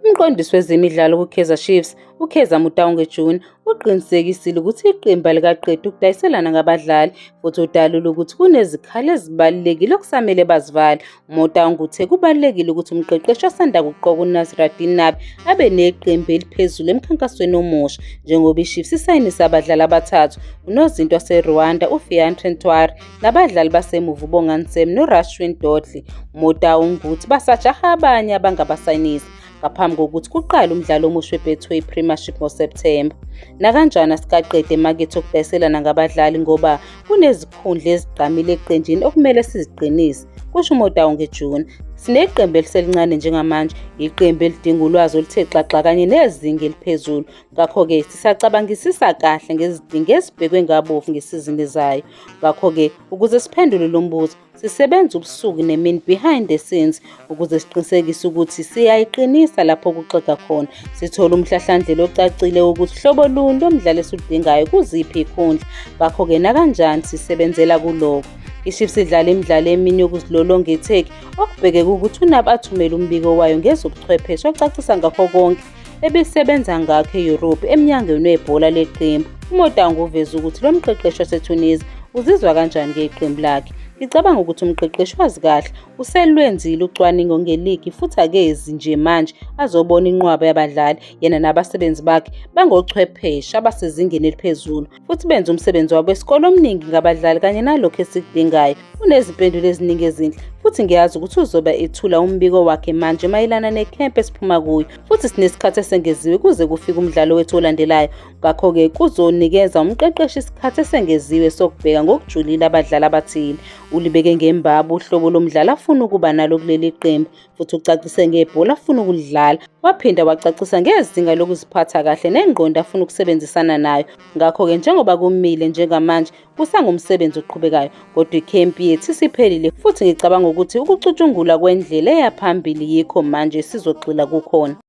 Umqondisi wezemidlalo ku-Kaizer Chiefs, uKaizer Motaung Junior, uqinisekisile ukuthi iqembu alikaqedi ukudayiselana ngabadlali futhi udalule ukuthi kunezikhalo ezibalulekile okusamele bazivale. UMotaung uthe kubalulekile ukuthi umqeqeshi osanda kuqokwa uNasruddin Nabi abe neqembu eliphezulu emkhankasweni omusha, njengoba iChiefs isayinisa abadlali abathathu, unozinto waseRwanda uFiacre Ntwari nabadlali basemuva uBongani Sam noRashwin Dudley. UMotaung uthi basajaha abanye abangabasayinisi ngaphambi kokuthi kuqale umdlalo omusha weBetway Premiership ngoSepthemba. Nakanjani asikaqede emakethe okudayiselana ngabadlali ngoba kunezikhundla ezigqamile eqenjini okumele siziqinise, kusho uMotaung Junior. Sineqembu eliselincane njengamanje, iqembu elidinga ulwazi oluthe xaxa kanye nezinga eliphezulu. Ngakho-ke sisacabangisisa kahle ngezidingo ezibhekwe ngabofu ngesizini ezayo. Ngakho-ke ukuze siphendule lo mbuzo, sisebenza ubusuku nemini behind the scenes ukuze siqinisekise ukuthi siyayiqinisa lapho kuxega khona. Sithola umhlahlandlela ocacile wokuthi hlobo luni lomdlalo esiludingayo kuziphi ikhundla. Ngakho-ke nakanjani sisebenzela kuloko. iChiefs idlala imidlalo emini yokuzilolonga eTurkey okubhekeka ukuthi uNabi athumele umbiko wayo ngezobuchwepheshe ocacisa ngakho konke ebisebenza ngakho eYurophu emnyangweni webhola leqembu. uMotaung uveze ukuthi lo mqeqeshi waseTunisia uzizwa kanjani ngeqembu lakhe. Ngicabanga ukuthi umqeqeshi wazi kahle uselwenzile ucwaningo ngeligi futhi akezi nje manje azobona inqwaba yabadlali. Yena nabasebenzi bakhe bangochwepheshe abasezingeni eliphezulu futhi benza umsebenzi wabo wesikole omningi ngabadlali kanye nalokho esikudingayo. Unezimpendulo eziningi ezinhle futhi ngiyazi ukuthi uzoba ethula umbiko wakhe manje mayelana nekhempu esiphuma kuyo, futhi sinesikhathi esengeziwe kuze kufike umdlalo wethu olandelayo. Ngakho-ke kuzonikeza umqeqeshi isikhathi esengeziwe sokubheka ngokujulile abadlali abathile. Ulibeke ngembaba uhlobo lomdlalo afuna ukuba nalo kuleli qembu futhi ucacise ngebhola afuna ukulidlala. Waphinda wacacisa ngezinga lokuziphatha kahle nengqondo afuna ukusebenzisana nayo. Ngakho-ke njengoba kumile njengamanje kusangumsebenzi oqhubekayo, kodwa ikhempu yethu isiphelile futhi ngicabanga ukuthi ukucutshungula kwendlela eyaphambili yikho manje sizogxila kukhona.